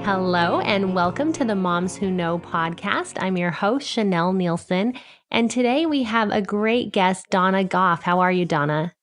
Hello, and welcome to the Moms Who Know podcast. I'm your host, Chanel Nielsen, and today we have a great guest, Donna Goff. How are you, Donna?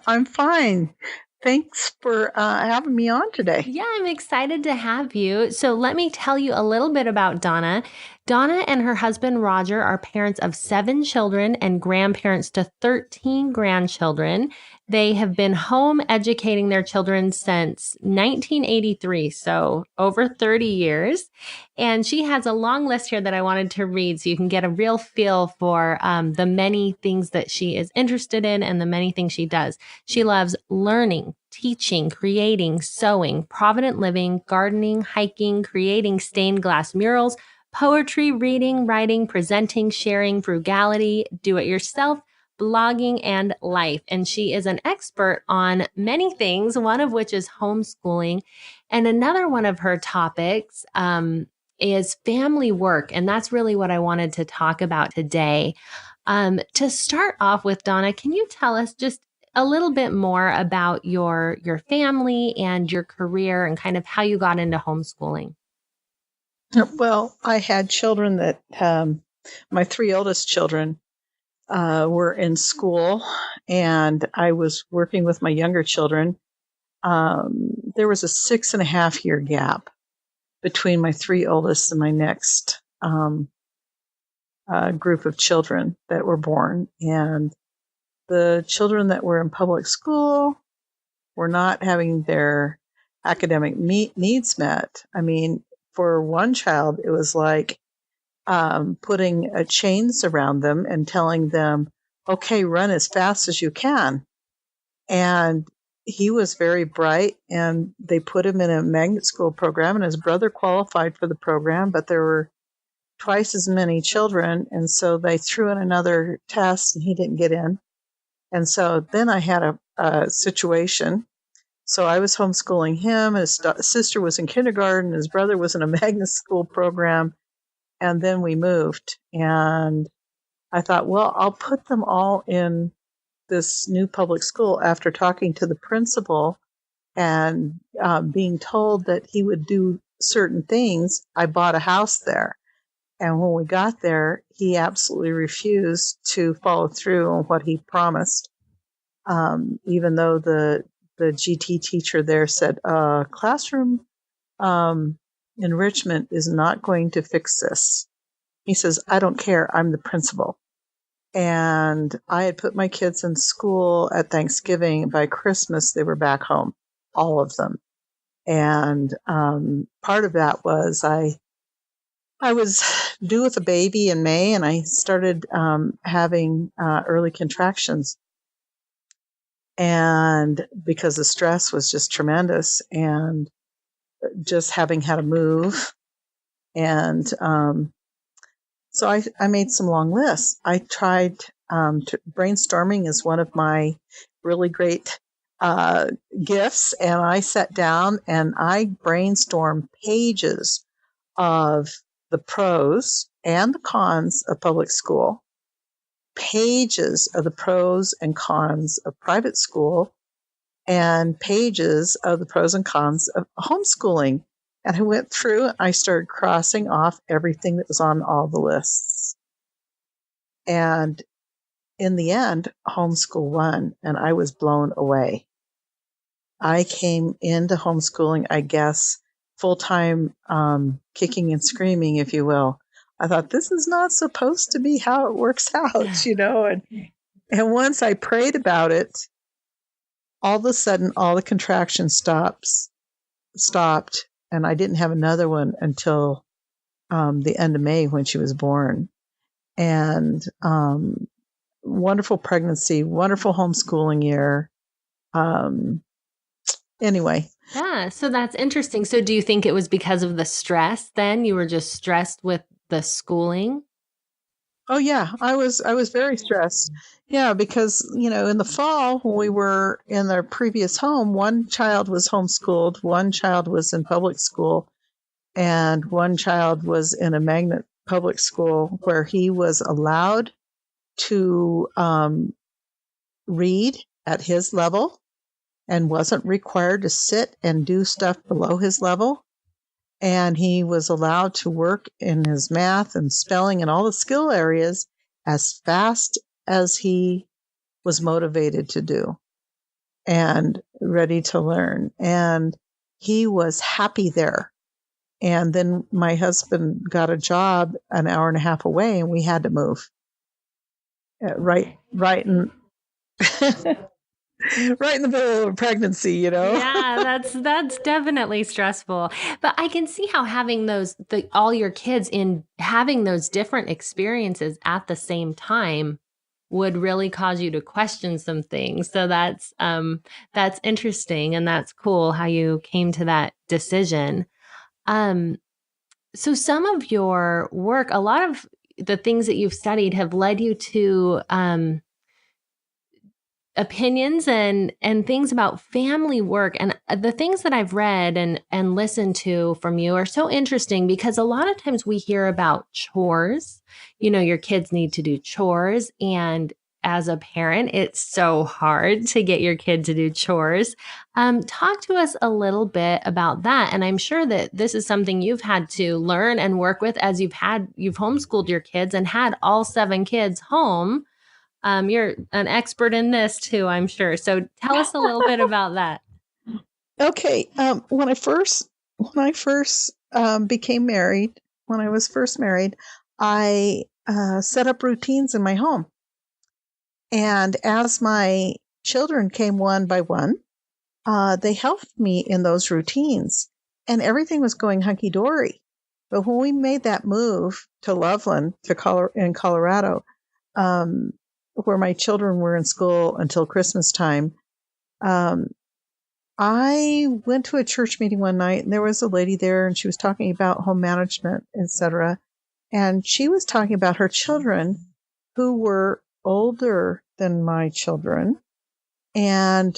I'm fine. Thanks for having me on today. Yeah, I'm excited to have you. So let me tell you a little bit about Donna. Donna and her husband, Roger, are parents of 7 children and grandparents to 13 grandchildren. They have been home educating their children since 1983, so over 30 years. And she has a long list here that I wanted to read so you can get a real feel for the many things that she is interested in and the many things she does. She loves learning, teaching, creating, sewing, provident living, gardening, hiking, creating stained glass murals, poetry, reading, writing, presenting, sharing, frugality, do-it-yourself, blogging, and life. And she is an expert on many things, one of which is homeschooling. And another one of her topics is family work. And that's really what I wanted to talk about today. To start off with, Donna, can you tell us just a little bit more about your family and your career and kind of how you got into homeschooling? Well, I had children that my 3 oldest children were in school, and I was working with my younger children. There was a 6.5-year gap between my 3 oldest and my next group of children that were born. And the children that were in public school were not having their academic needs met. I mean, for one child, it was like putting chains around them and telling them, okay, run as fast as you can. And he was very bright, and they put him in a magnet school program, and his brother qualified for the program, but there were twice as many children, and so they threw in another test, and he didn't get in. And so then I had a situation. So I was homeschooling him. His sister was in kindergarten. His brother was in a magnet school program. And then we moved. And I thought, well, I'll put them all in this new public school after talking to the principal and being told that he would do certain things. I bought a house there. And when we got there, he absolutely refused to follow through on what he promised, even though the GT teacher there said, classroom enrichment is not going to fix this. He says, I don't care. I'm the principal. And I had put my kids in school at Thanksgiving. By Christmas, they were back home, all of them. And part of that was I was due with a baby in May, and I started having early contractions. And because the stress was just tremendous, and just having had to move. And so I made some long lists. I tried brainstorming is one of my really great gifts. And I sat down and I brainstormed pages of the pros and the cons of public school, pages of the pros and cons of private school, and pages of the pros and cons of homeschooling. And I went through and I started crossing off everything that was on all the lists. And in the end, homeschool won, and I was blown away. I came into homeschooling, I guess, full-time, kicking and screaming, if you will. I thought, this is not supposed to be how it works out, you know. And once I prayed about it, all of a sudden, all the contractions stopped, and I didn't have another one until the end of May when she was born. And wonderful pregnancy, wonderful homeschooling year. Anyway. Yeah, so that's interesting. So do you think it was because of the stress then? You were just stressed with the schooling? Oh yeah, I was very stressed. Yeah, because, you know, in the fall when we were in their previous home, one child was homeschooled, one child was in public school, and one child was in a magnet public school where he was allowed to read at his level and wasn't required to sit and do stuff below his level. And he was allowed to work in his math and spelling and all the skill areas as fast as he was motivated to do and ready to learn. And he was happy there. And then my husband got a job an hour and a half away, and we had to move. Right in right in the middle of pregnancy, Yeah, that's definitely stressful. But I can see how having all your kids in having those different experiences at the same time would really cause you to question some things. So that's interesting, and that's cool how you came to that decision. So some of your work, a lot of the things that you've studied have led you to opinions and things about family work. And the things that I've read and listened to from you are so interesting, because a lot of times we hear about chores. Your kids need to do chores, and as a parent, it's so hard to get your kid to do chores. Talk to us a little bit about that. And I'm sure that this is something you've had to learn and work with as you've homeschooled your kids and had all 7 kids home. You're an expert in this too, I'm sure. So tell us a little bit about that. Okay. When I first became married, when I was first married, I set up routines in my home. And as my children came one by one, they helped me in those routines, and everything was going hunky-dory. But when we made that move to Loveland, in Colorado, where my children were in school until Christmas time, I went to a church meeting one night, and there was a lady there, and she was talking about home management, etc. And she was talking about her children who were older than my children. And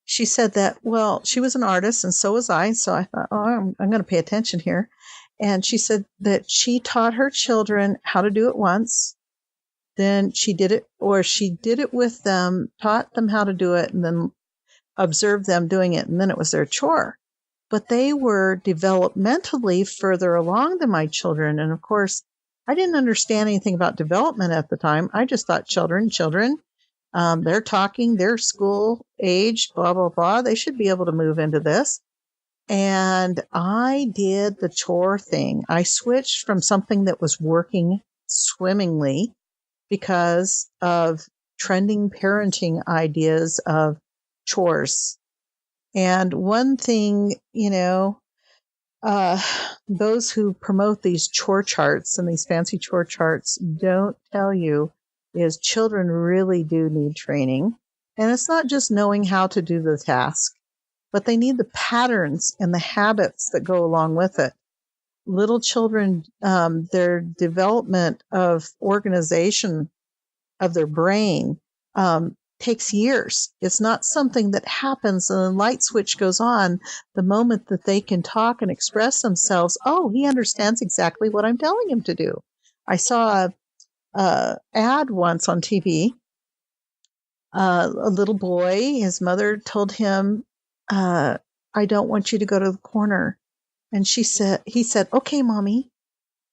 she said that, well, she was an artist and so was I. So I thought, I'm going to pay attention here. And she said that she taught her children how to do it once. Then she did it with them, taught them how to do it, and then observed them doing it. And then it was their chore. But they were developmentally further along than my children. And of course, I didn't understand anything about development at the time. I just thought children, they're talking, they're school age, blah, blah, blah. They should be able to move into this. And I did the chore thing. I switched from something that was working swimmingly because of trending parenting ideas of chores. And one thing, those who promote these chore charts and these fancy chore charts don't tell you is children really do need training. And it's not just knowing how to do the task, but they need the patterns and the habits that go along with it. Little children, their development of organization of their brain takes years. It's not something that happens and the light switch goes on the moment that they can talk and express themselves. Oh, he understands exactly what I'm telling him to do. I saw a ad once on TV. A little boy, his mother told him, I don't want you to go to the corner. And he said, okay, Mommy.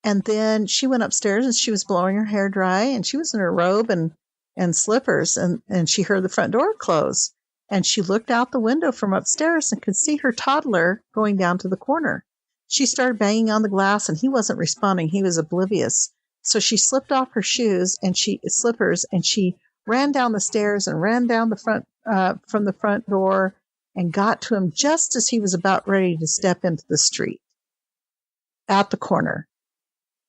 And then she went upstairs and she was blowing her hair dry and she was in her robe and slippers, and she heard the front door close, and she looked out the window from upstairs and could see her toddler going down to the corner. She started banging on the glass and he wasn't responding. He was oblivious. So she slipped off her slippers and she ran down the stairs and ran down the front from the front door and got to him just as he was about ready to step into the street at the corner.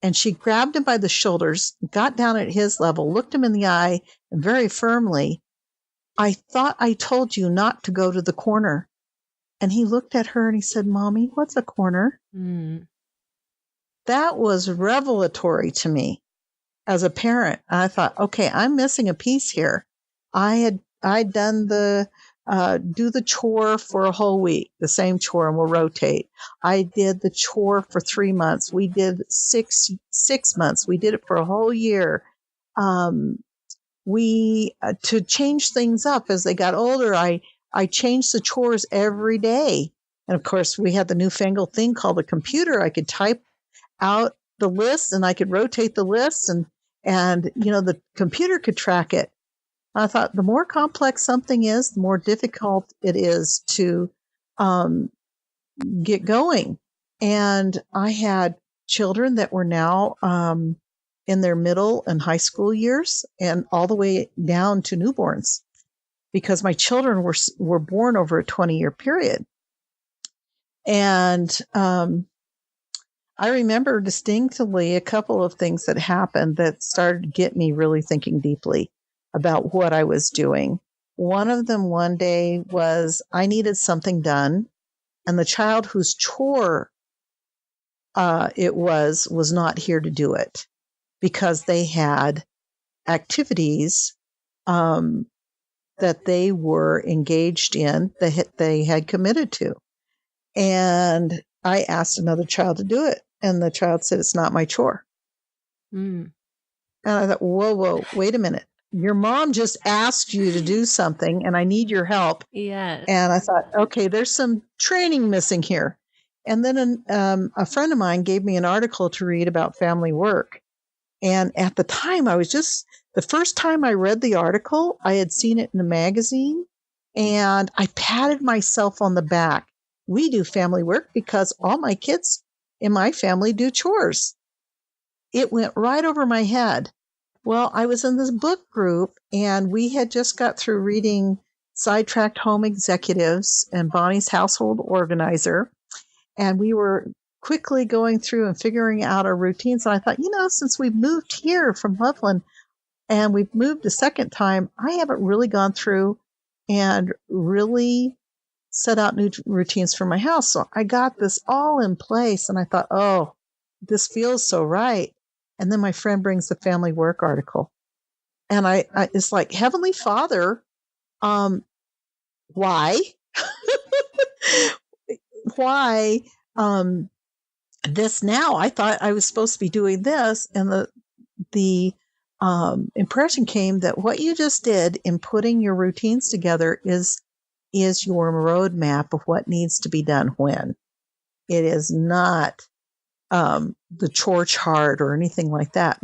And she grabbed him by the shoulders, got down at his level, looked him in the eye, and very firmly, I thought I told you not to go to the corner. And he looked at her and he said, Mommy, what's a corner? Mm. That was revelatory to me as a parent. I thought, okay, I'm missing a piece here. I'd done the do the chore for a whole week, the same chore, and we'll rotate. I did the chore for 3 months. We did six months. We did it for a whole year. We to change things up as they got older. I changed the chores every day And of course, we had the newfangled thing called the computer. I could type out the list and I could rotate the list, and the computer could track it. I thought the more complex something is, the more difficult it is to get going. And I had children that were now in their middle and high school years, and all the way down to newborns, because my children were born over a 20-year period. And I remember distinctly a couple of things that happened that started to get me really thinking deeply about what I was doing. One of them one day was I needed something done, and the child whose chore it was not here to do it because they had activities that they were engaged in, that they had committed to. And I asked another child to do it, and the child said, "It's not my chore." And I thought, whoa, wait a minute. Your mom just asked you to do something, and I need your help. Yes. And I thought, okay, there's some training missing here. And then a friend of mine gave me an article to read about family work. And at the time, the first time I read the article, I had seen it in a magazine, and I patted myself on the back. We do family work because all my kids in my family do chores. It went right over my head. Well, I was in this book group, and we had just got through reading Sidetracked Home Executives and Bonnie's Household Organizer. And we were quickly going through and figuring out our routines. And I thought, since we've moved here from Loveland and we've moved a second time, I haven't really gone through and really set out new routines for my house. So I got this all in place, and I thought, oh, this feels so right. And then my friend brings the family work article, and I it's like, Heavenly Father, why? Why this now? I thought I was supposed to be doing this, and the impression came that what you just did in putting your routines together is your roadmap of what needs to be done when. It is not the chore chart or anything like that.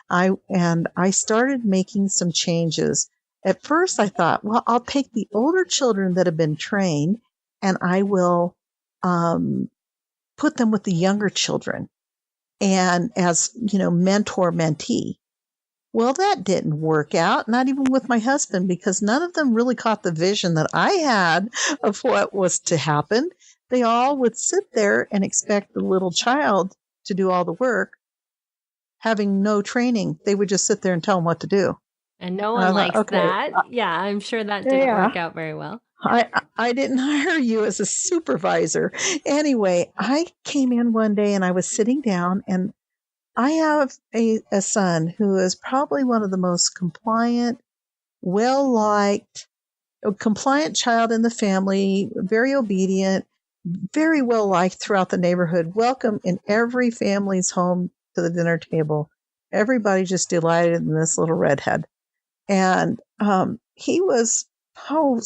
And I started making some changes. At first I thought, well, I'll take the older children that have been trained, and I will put them with the younger children, and as, mentor mentee. Well, that didn't work out, not even with my husband, because none of them really caught the vision that I had of what was to happen. They all would sit there and expect the little child to do all the work, having no training. They would just sit there and tell them what to do. And no one likes that. Yeah, I'm sure that didn't work out very well. I didn't hire you as a supervisor. Anyway, I came in one day and I was sitting down, and I have a son who is probably one of the most compliant, well-liked, compliant child in the family, very obedient, very well-liked throughout the neighborhood, welcome in every family's home to the dinner table. Everybody just delighted in this little redhead. And he was 5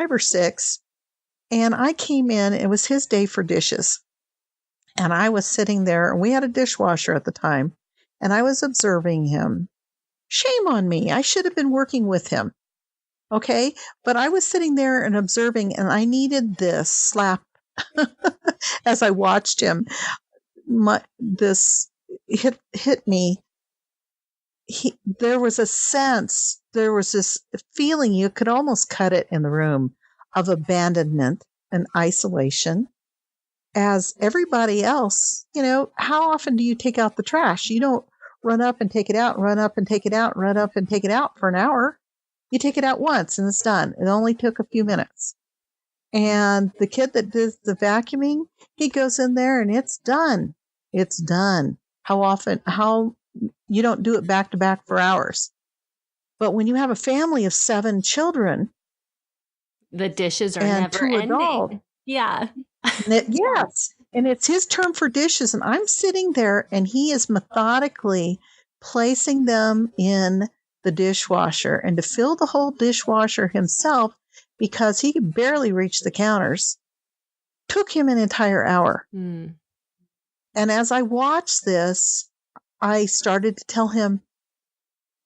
or 6, and I came in. It was his day for dishes. And I was sitting there, and we had a dishwasher at the time, and I was observing him. Shame on me. I should have been working with him. Okay? But I was sitting there and observing, and I needed this slap as I watched him. This hit me. There was a sense, there was this feeling, you could almost cut it in the room, of abandonment and isolation. As everybody else, how often do you take out the trash? You don't run up and take it out, run up and take it out, run up and take it out for an hour. You take it out once and it's done. It only took a few minutes. And the kid that does the vacuuming, he goes in there and it's done. It's done. How you don't do it back to back for hours. But when you have a family of 7 children, the dishes are never ending. Adults, yeah. Yes. And it's his turn for dishes. And I'm sitting there, and he is methodically placing them in the dishwasher, and to fill the whole dishwasher himself, because he could barely reach the counters, took him an entire hour. Mm. And as I watched this, I started to tell him,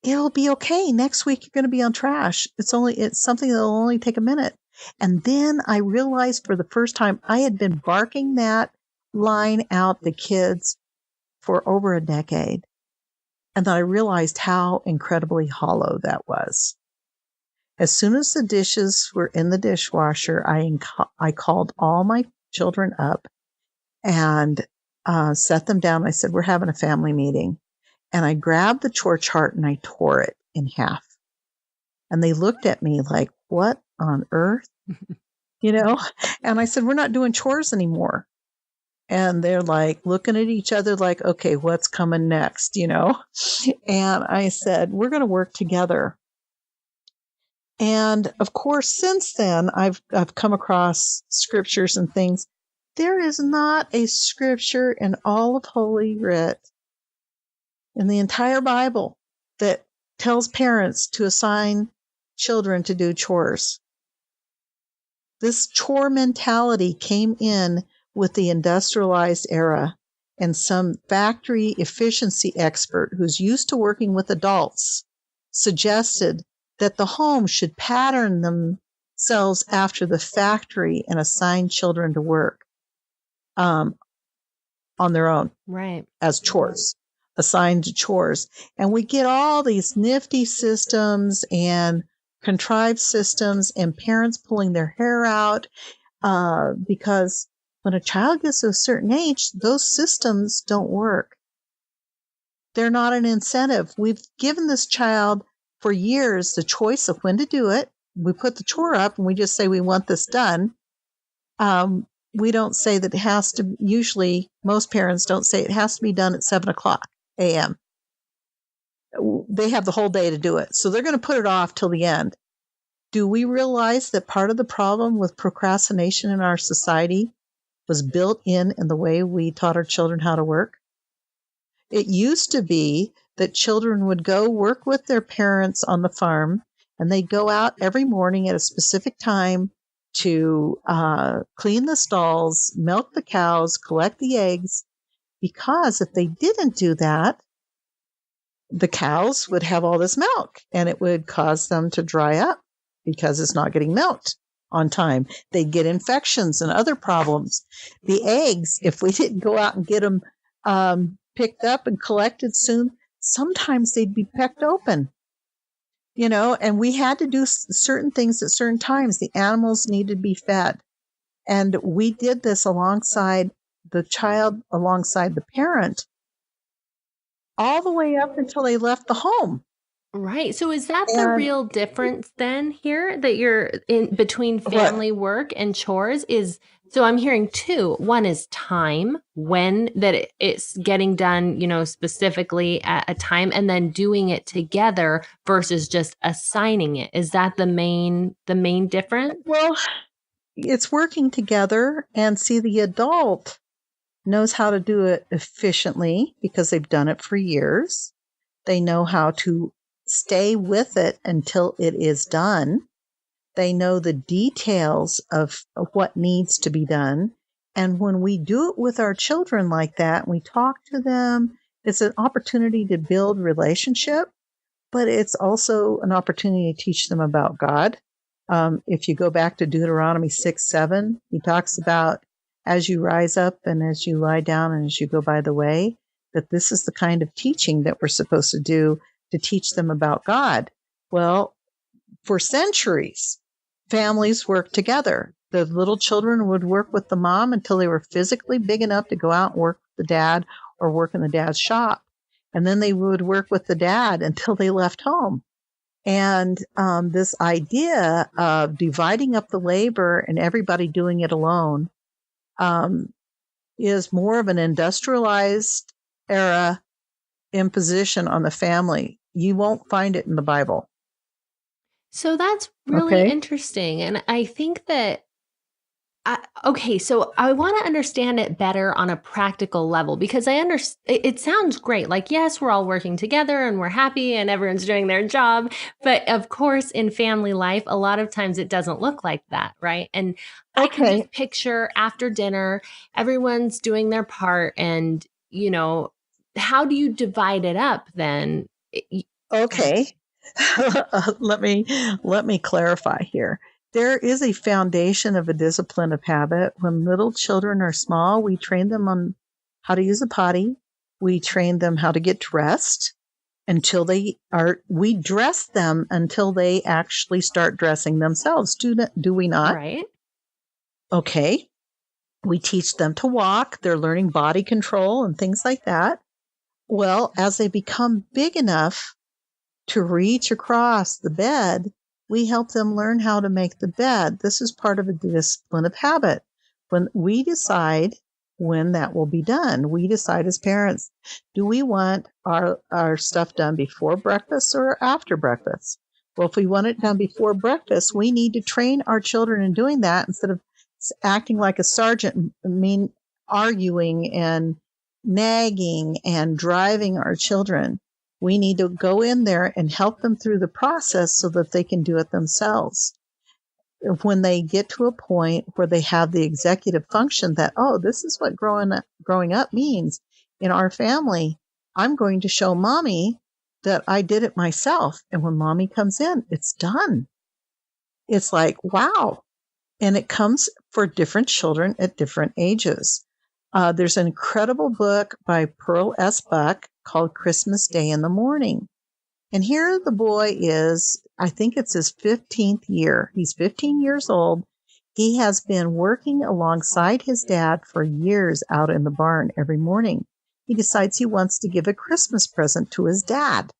it'll be okay. Next week, you're going to be on trash. It's something that'll only take a minute. And then I realized for the first time, I had been barking that line out to kids for over a decade. And then I realized how incredibly hollow that was. As soon as the dishes were in the dishwasher, I called all my children up and set them down. I said, we're having a family meeting. And I grabbed the chore chart and I tore it in half. And they looked at me like, what on earth? And I said, we're not doing chores anymore. And they're like looking at each other like, okay, what's coming next? And I said, we're going to work together. And of course, since then, I've come across scriptures and things. There is not a scripture in all of Holy Writ, in the entire Bible, that tells parents to assign children to do chores. This chore mentality came in with the industrialized era, and some factory efficiency expert who's used to working with adults suggested that the home should pattern themselves after the factory and assign children to work on their own, right, as chores, assigned to chores. And we get all these nifty systems and contrived systems and parents pulling their hair out because when a child gets to a certain age, those systems don't work. They're not an incentive. We've given this child for years the choice of when to do it. We put the chore up and we just say we want this done. We don't say that it has to, usually most parents don't say it has to be done at 7:00 a.m. They have the whole day to do it. So they're going to put it off till the end. Do we realize that part of the problem with procrastination in our society was built in the way we taught our children how to work? It used to be that children would go work with their parents on the farm, and they'd go out every morning at a specific time to clean the stalls, milk the cows, collect the eggs, because if they didn't do that, the cows would have all this milk, and it would cause them to dry up because it's not getting milked on time. They'd get infections and other problems. The eggs, if we didn't go out and get them picked up and collected soon, sometimes they'd be pecked open. And we had to do certain things at certain times. The animals needed to be fed. And we did this alongside the child, alongside the parent, all the way up until they left the home. Right. So is that the real difference then here that you're in between family work and chores so I'm hearing two. One is time, when that it's getting done, specifically at a time, and then doing it together versus just assigning it. Is that the main difference? Well, it's working together, and see, the adult knows how to do it efficiently because they've done it for years. They know how to stay with it until it is done. They know the details of what needs to be done. And when we do it with our children like that, we talk to them, it's an opportunity to build relationship, but it's also an opportunity to teach them about God. If you go back to Deuteronomy 6:7, he talks about as you rise up and as you lie down and as you go by the way, that this is the kind of teaching that we're supposed to do to teach them about God. Well, for centuries, families worked together. The little children would work with the mom until they were physically big enough to go out and work with the dad or work in the dad's shop. And then they would work with the dad until they left home. And this idea of dividing up the labor and everybody doing it alone is more of an industrialized era imposition on the family. You won't find it in the Bible. So that's really interesting. And I think that Okay, so I want to understand it better on a practical level because I understand it sounds great. Like, yes, we're all working together and we're happy and everyone's doing their job. But of course, in family life, a lot of times it doesn't look like that, right? And I can Okay. just picture after dinner, everyone's doing their part. And, how do you divide it up then? Okay. let me clarify here. There is a foundation of a discipline of habit. When little children are small, we train them on how to use a potty. We train them how to get dressed we dress them until they actually start dressing themselves. Do we not? Right. Okay. We teach them to walk. They're learning body control and things like that. Well, as they become big enough to reach across the bed, we help them learn how to make the bed. This is part of a discipline of habit. When we decide when that will be done, we decide as parents, do we want our stuff done before breakfast or after breakfast? Well, if we want it done before breakfast, we need to train our children in doing that instead of acting like a sergeant, arguing and nagging and driving our children. We need to go in there and help them through the process so that they can do it themselves. When they get to a point where they have the executive function that, oh, this is what growing up means in our family, I'm going to show mommy that I did it myself. And when mommy comes in, it's done. It's like, wow. And it comes for different children at different ages. There's an incredible book by Pearl S. Buck called Christmas Day in the Morning. And here the boy is, I think it's his 15th year. He's 15 years old. He has been working alongside his dad for years out in the barn every morning. He decides he wants to give a Christmas present to his dad.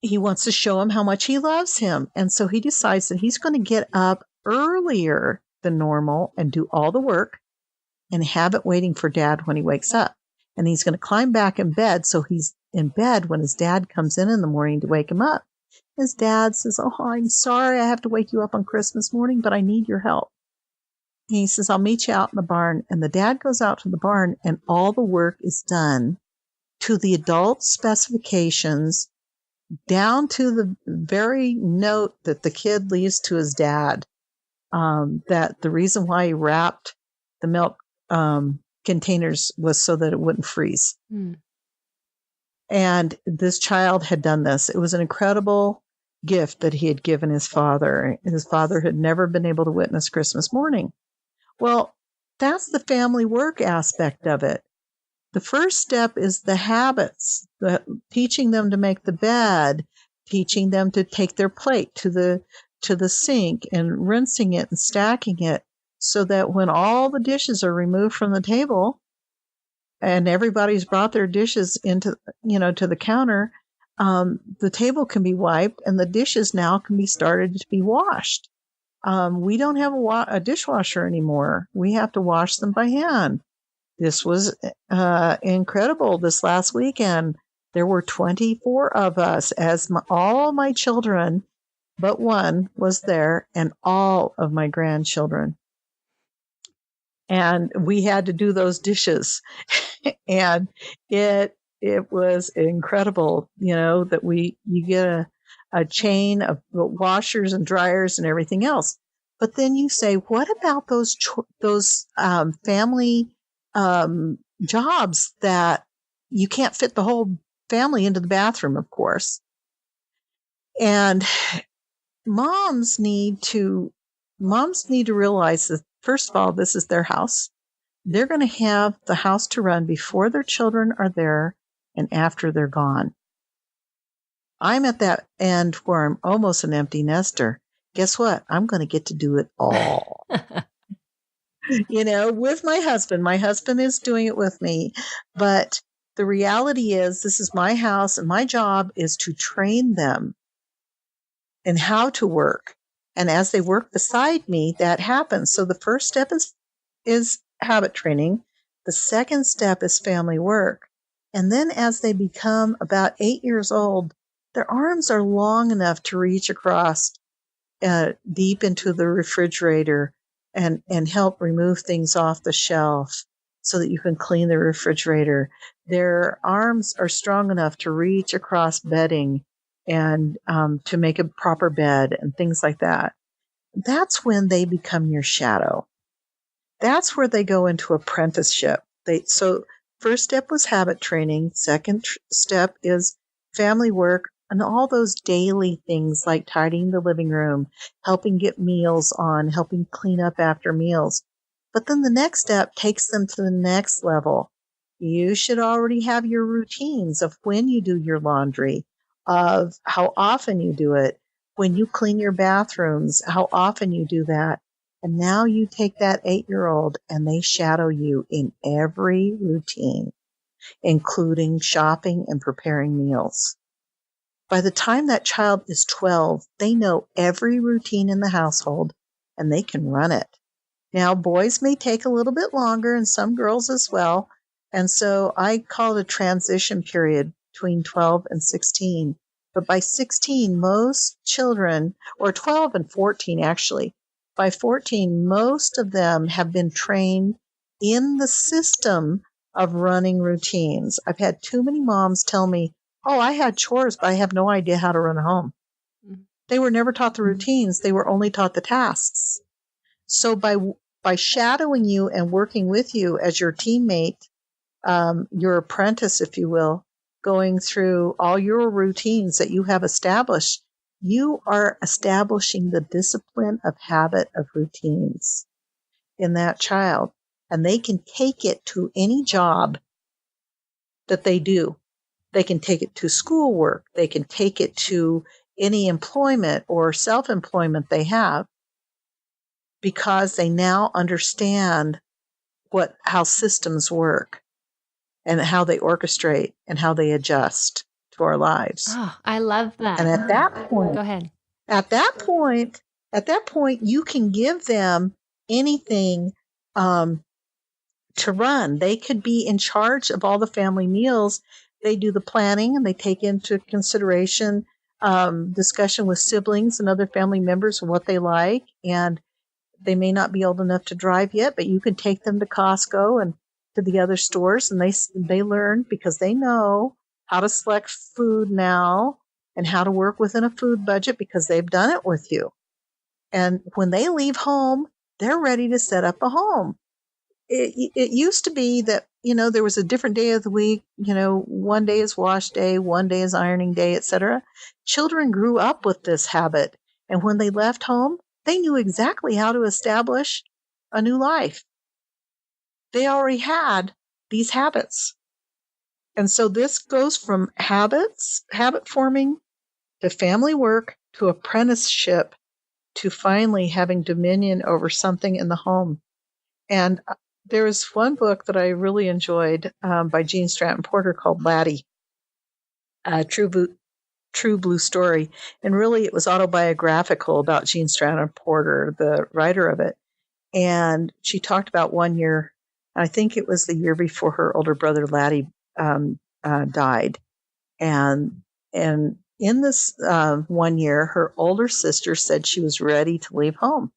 He wants to show him how much he loves him. And so he decides that he's going to get up earlier than normal and do all the work and have it waiting for dad when he wakes up. And he's going to climb back in bed. So he's in bed when his dad comes in the morning to wake him up. His dad says, oh, I'm sorry I have to wake you up on Christmas morning, but I need your help. And he says, I'll meet you out in the barn. And the dad goes out to the barn and all the work is done to the adult specifications, down to the very note that the kid leaves to his dad, that the reason why he wrapped the milk containers was so that it wouldn't freeze. And this child had done this. It was an incredible gift that he had given his father. His father had never been able to witness Christmas morning. Well, that's the family work aspect of it. The first step is the habits, teaching them to make the bed, teaching them to take their plate to the sink and rinsing it and stacking it so that when all the dishes are removed from the table and everybody's brought their dishes into, to the counter, the table can be wiped and the dishes now can be started to be washed. We don't have a dishwasher anymore. We have to wash them by hand. This was incredible. This last weekend, there were 24 of us as all my children, but one was there, and all of my grandchildren. And we had to do those dishes. And it was incredible, that you get a chain of washers and dryers and everything else. But then you say, what about those family jobs that you can't fit the whole family into the bathroom, of course. And moms need to realize that, first of all, this is their house. They're going to have the house to run before their children are there and after they're gone. I'm at that end where I'm almost an empty nester. Guess what? I'm going to get to do it all. With my husband. My husband is doing it with me. But the reality is, this is my house, and my job is to train them in how to work. And as they work beside me, that happens. So the first step is habit training. The second step is family work. And then as they become about 8 years old, their arms are long enough to reach across deep into the refrigerator and help remove things off the shelf so that you can clean the refrigerator. Their arms are strong enough to reach across bedding and to make a proper bed and things like that. That's when they become your shadow. That's where they go into apprenticeship. So first step was habit training. Second step is family work and all those daily things like tidying the living room, helping get meals on, helping clean up after meals. But then the next step takes them to the next level. You should already have your routines of when you do your laundry, of how often you do it, when you clean your bathrooms, how often you do that. And now you take that 8-year-old and they shadow you in every routine, including shopping and preparing meals. By the time that child is 12, they know every routine in the household and they can run it. Now, boys may take a little bit longer and some girls as well. And so I call it a transition period between 12 and 16. But by 16, most children, or 12 and 14 actually, by 14, most of them have been trained in the system of running routines. I've had too many moms tell me, oh, I had chores, but I have no idea how to run a home. They were never taught the routines. They were only taught the tasks. So by shadowing you and working with you as your teammate, your apprentice, if you will, going through all your routines that you have established, you are establishing the discipline of habit of routines in that child. And they can take it to any job that they do. They can take it to schoolwork. They can take it to any employment or self-employment they have because they now understand how systems work and how they orchestrate and how they adjust to our lives. Oh, I love that. And at that point, go ahead. At that point, you can give them anything to run. They could be in charge of all the family meals. They do the planning and they take into consideration discussion with siblings and other family members of what they like. And they may not be old enough to drive yet, but you can take them to Costco and to the other stores, and they learn because they know how to select food now and how to work within a food budget because they've done it with you. And when they leave home, they're ready to set up a home. It used to be that, there was a different day of the week, one day is wash day, one day is ironing day, etc. Children grew up with this habit. And when they left home, they knew exactly how to establish a new life. They already had these habits. And so this goes from habit forming, to family work, to apprenticeship, to finally having dominion over something in the home. And there was one book that I really enjoyed by Gene Stratton Porter called Laddie, True Blue Story. And really it was autobiographical about Gene Stratton Porter, the writer of it. And she talked about one year, I think it was the year before her older brother Laddie died. And in this 1 year, her older sister said she was ready to leave home.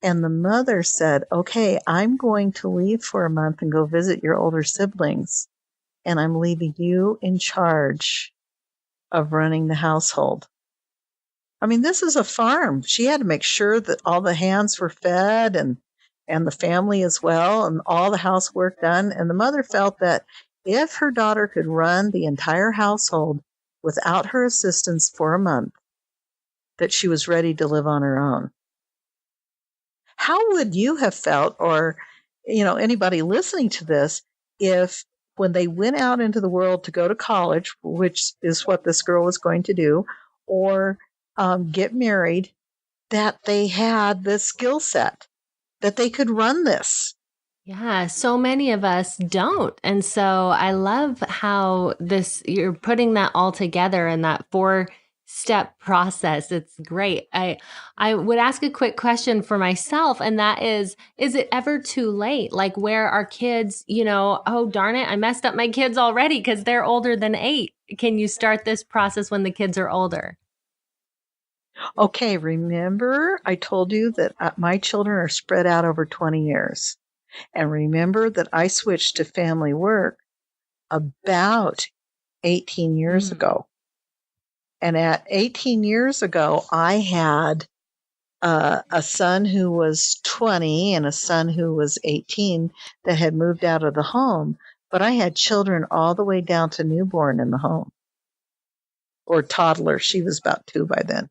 And the mother said, okay, I'm going to leave for a month and go visit your older siblings. And I'm leaving you in charge of running the household. I mean, this is a farm. She had to make sure that all the hands were fed and the family as well, and all the housework done. And the mother felt that if her daughter could run the entire household without her assistance for a month, that she was ready to live on her own. How would you have felt, or, anybody listening to this, if when they went out into the world to go to college, which is what this girl was going to do, or get married, that they had the skill set, that they could run this? Yeah, so many of us don't. And so I love how you're putting that all together in that 4-step process. It's great. I would ask a quick question for myself, and that is it ever too late? Like, where our kids, oh, darn it, I messed up my kids already because they're older than 8. Can you start this process when the kids are older? Okay, remember I told you that my children are spread out over 20 years. And remember that I switched to family work about 18 years ago. And at 18 years ago, I had a son who was 20 and a son who was 18 that had moved out of the home. But I had children all the way down to newborn in the home, or toddler. She was about 2 by then,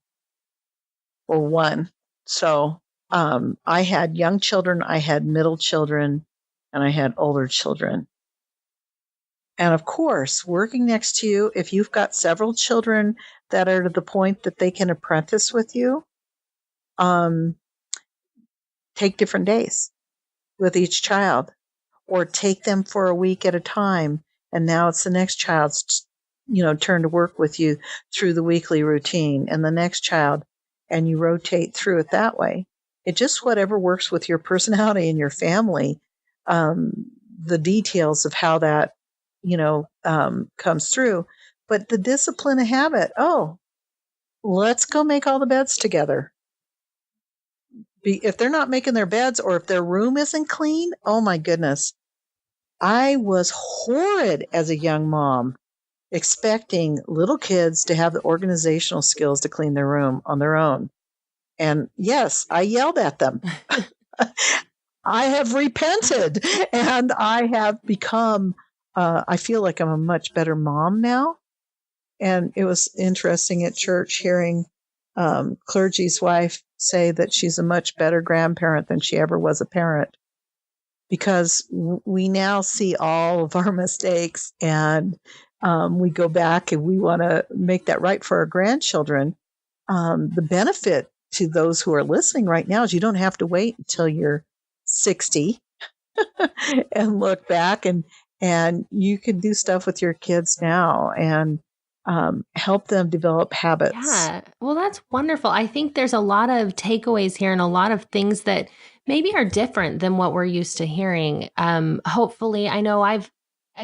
or 1. So I had young children, I had middle children, and I had older children. And of course, working next to you, if you've got several children that are to the point that they can apprentice with you, take different days with each child, or take them for a week at a time. And now it's the next child's, turn to work with you through the weekly routine, and the next child, and you rotate through it that way. It just whatever works with your personality and your family, the details of how that, comes through. But the discipline of habit, let's go make all the beds together. If they're not making their beds, or if their room isn't clean, oh my goodness. I was horrid as a young mom, expecting little kids to have the organizational skills to clean their room on their own. And yes, I yelled at them. I have repented, and I have become, I feel like I'm a much better mom now. And it was interesting at church hearing clergy's wife say that she's a much better grandparent than she ever was a parent, because we now see all of our mistakes, and we go back and we want to make that right for our grandchildren. The benefit to those who are listening right now is you don't have to wait until you're 60 and look back, and you can do stuff with your kids now and help them develop habits. Yeah. Well, that's wonderful. I think there's a lot of takeaways here and a lot of things that maybe are different than what we're used to hearing. Hopefully, I know I've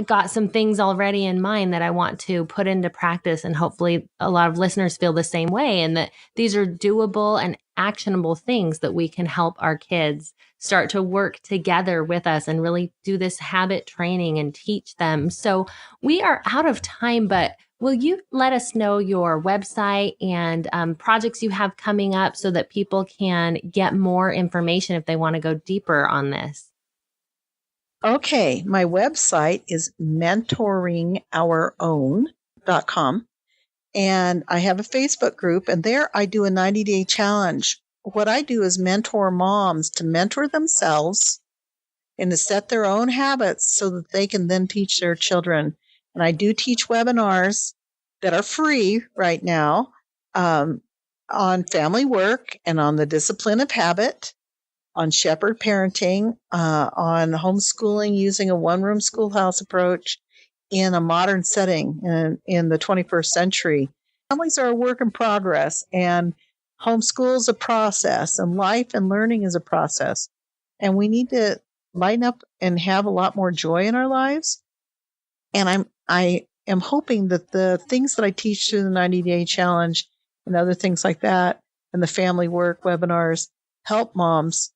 got some things already in mind that I want to put into practice, and hopefully a lot of listeners feel the same way, and that these are doable and actionable things that we can help our kids start to work together with us and really do this habit training and teach them. So we are out of time, but will you let us know your website and projects you have coming up so that people can get more information if they want to go deeper on this? Okay, my website is mentoringourown.com, and I have a Facebook group, and there I do a 90-day challenge. What I do is mentor moms to mentor themselves and to set their own habits so that they can then teach their children. And I do teach webinars that are free right now on family work and on the discipline of habit, on shepherd parenting, on homeschooling using a one-room schoolhouse approach in a modern setting in the 21st century. Families are a work in progress, and homeschool is a process, and life and learning is a process. And we need to lighten up and have a lot more joy in our lives. And I am hoping that the things that I teach through the 90-day challenge and other things like that, and the family work webinars, help moms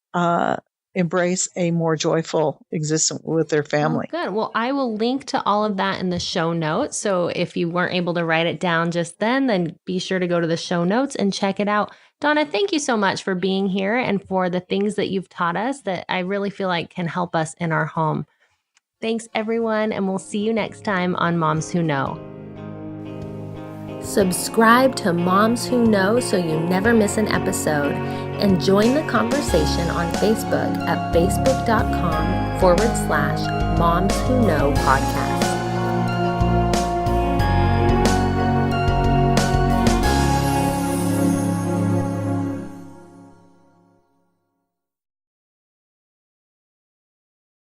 embrace a more joyful existence with their family. Oh, good. Well, I will link to all of that in the show notes. So if you weren't able to write it down just then be sure to go to the show notes and check it out. Donna, thank you so much for being here and for the things that you've taught us that I really feel like can help us in our home. Thanks, everyone, and we'll see you next time on Moms Who Know. Subscribe to Moms Who Know so you never miss an episode, and join the conversation on Facebook at facebook.com/Moms Who Know podcast.